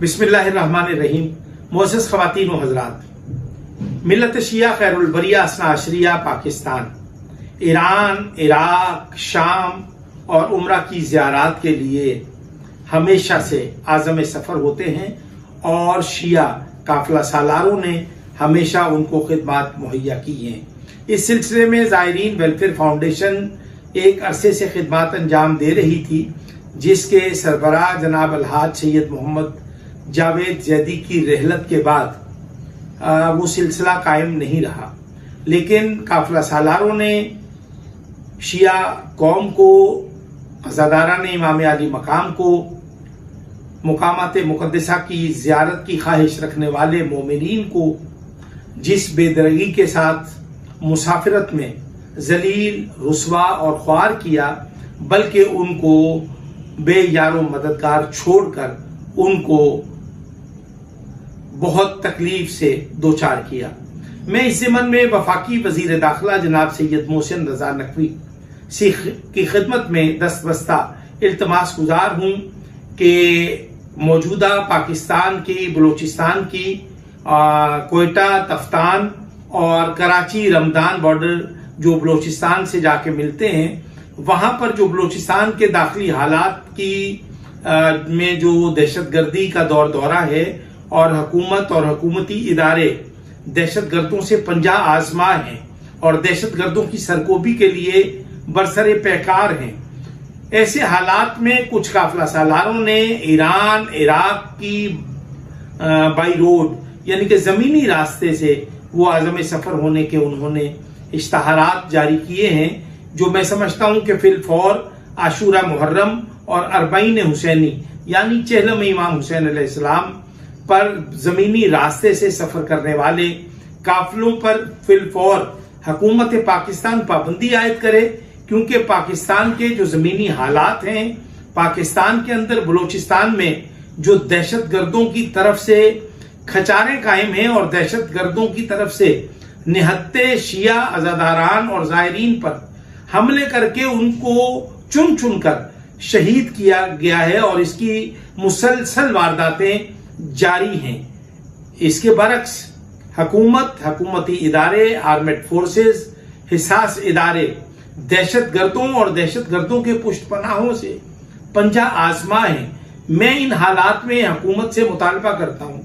बिस्मिल्लाहिर्रहमानिर्रहीम। मोअज़्ज़ज़ ख़वातीन व हज़रात, मिल्लत शिया खैरुल बरिया असना अशरिया पाकिस्तान ईरान, इराक, शाम और उम्रा की ज़ियारत के लिए हमेशा से आज़म सफ़र होते हैं और शिया काफ़िला सालारों ने हमेशा उनको खिदमत मुहैया की हैं। इस सिलसिले में ज़ायरीन वेलफेयर फाउंडेशन एक अरसे से खिदमत अंजाम दे रही थी, जिसके सरबराह जनाब अलहाज सैयद मोहम्मद जावेद जैदी की रहलत के बाद वो सिलसिला कायम नहीं रहा। लेकिन काफ़िला सालारों ने शिया कौम को, अज़ादारान इमाम अली मकाम को, मुकामात मुक़द्दसा की ज़ियारत की ख्वाहिश रखने वाले मोमिनीन को जिस बेदरगी के साथ मुसाफिरत में जलील, रुसवा और ख्वार किया, बल्कि उनको बेयारो मददगार छोड़कर उनको बहुत तकलीफ से दो चार किया। मैं इस ज़मन में वफाकी वज़ीर दाखिला जनाब सैयद मोहसिन रज़ा नकवी की खिदमत में दस्तबस्ता इल्तमास गुजार हूँ कि मौजूदा पाकिस्तान की, बलूचिस्तान की कोयटा, तफ्तान और कराची रमदान बॉर्डर जो बलूचिस्तान से जाके मिलते हैं, वहाँ पर जो बलूचिस्तान के दाखिली हालात की में जो दहशतगर्दी का दौरा है और हुकूमत और हुकूमती इदारे दहशतगर्दों से पंजा आजमा हैं और दहशतगर्दों की सरकोबी के लिए बरसरे पैकार हैं। ऐसे हालात में कुछ काफ़िला सालारों ने ईरान, इराक की बाई रोड यानी कि ज़मीनी रास्ते से वो आज़म सफ़र होने के उन्होंने इश्तहारात जारी किए हैं, जो मैं समझता हूँ कि फिलफौर आशूरा मुहर्रम और अरबईन हुसैनी यानी चहलम इमाम हुसैन अलैहिस्सलाम पर ज़मीनी रास्ते से सफ़र करने वाले काफिलों पर फिलफौर हुकूमत पाकिस्तान पाबंदी आयद करे, क्योंकि पाकिस्तान के जो ज़मीनी हालात हैं, पाकिस्तान के अंदर बलूचिस्तान में जो दहशतगर्दों की तरफ से खचारें कायम हैं और दहशतगर्दों की तरफ से निहत्ते शिया अज़ादारान और ज़ायरीन पर हमले करके उनको चुन चुन कर शहीद किया गया है और इसकी मुसलसल वारदातें जारी हैं। इसके बरक्स हुकूमत, हुकूमती इदारे, आर्मेड फोर्सेस, हिसास इदारे दहशतगर्दों और दहशतगर्दों के पुष्टपनाहों से पंजा आजमा हैं। मैं इन हालात में हुकूमत से मुतालबा करता हूं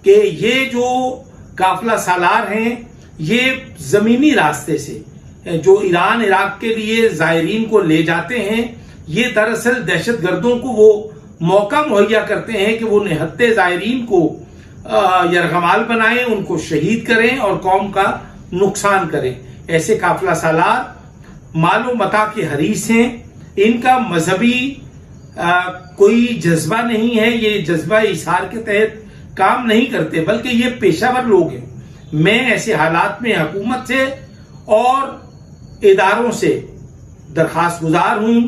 कि ये जो काफिला सालार हैं, ये जमीनी रास्ते से जो ईरान, इराक के लिए ज़ायरीन को ले जाते हैं, ये दरअसल दहशतगर्दों को वो मौका मुहैया करते हैं कि वो निहत्ते ज़ायरीन को यरगमाल बनाएं, उनको शहीद करें और कौम का नुकसान करें। ऐसे काफिला सालार मालो मता के हरीस हैं। इनका मजहबी कोई जज्बा नहीं है, ये जज्बा इशार के तहत काम नहीं करते, बल्कि ये पेशावर लोग हैं। मैं ऐसे हालात में हुकूमत से और इदारों से दरखास्त गुजार हूं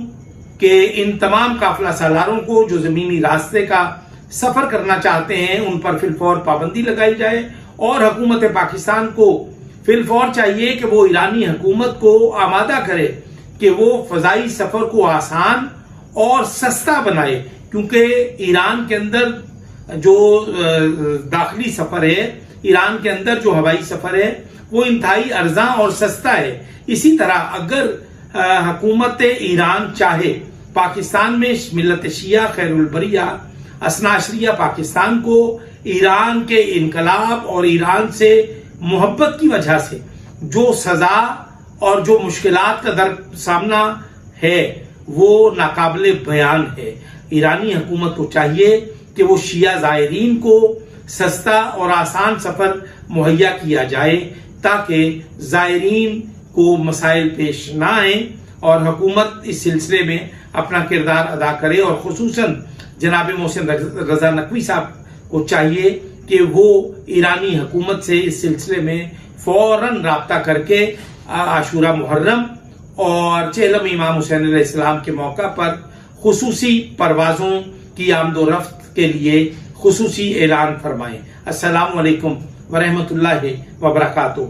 कि इन तमाम काफिला सालारों को जो जमीनी रास्ते का सफर करना चाहते हैं, उन पर फिलफौर पाबंदी लगाई जाए और हुकूमत पाकिस्तान को फिलफौर चाहिए कि वो ईरानी हुकूमत को आमादा करे कि वो फजाई सफर को आसान और सस्ता बनाए, क्योंकि ईरान के अंदर जो दाखिली सफर है, ईरान के अंदर जो हवाई सफर है, वो इंतहाई अर्जा और सस्ता है। इसी तरह अगर हुकूमत ईरान चाहे पाकिस्तान में मिल्लत शिया खैरुल बरिया असना अशरिया पाकिस्तान को ईरान के इनकलाब और ईरान से मोहब्बत की वजह से जो सजा और जो मुश्किलात का सामना है, वो नाकाबिले बयान है। ईरानी हुकूमत को चाहिए कि वो शिया ज़ायरीन को सस्ता और आसान सफर मुहैया किया जाए, ताकि ज़ायरीन को मसाइल पेश ना आए और हुकूमत इस सिलसिले में अपना किरदार अदा करे। और खुसूसन जनाब मोहसिन रज़ा नकवी साहब को चाहिए कि वो ईरानी हुकूमत से इस सिलसिले में फौरन राब्ता करके आशूरा मुहर्रम और चहलम इमाम हुसैन अलैहिस्सलाम के मौका पर खुसूसी परवाज़ों की आमदो रफ्त के लिए खुसूसी ऐलान फरमाएं। अस्सलामु अलैकुम व रहमतुल्लाहि व बरकातुहू।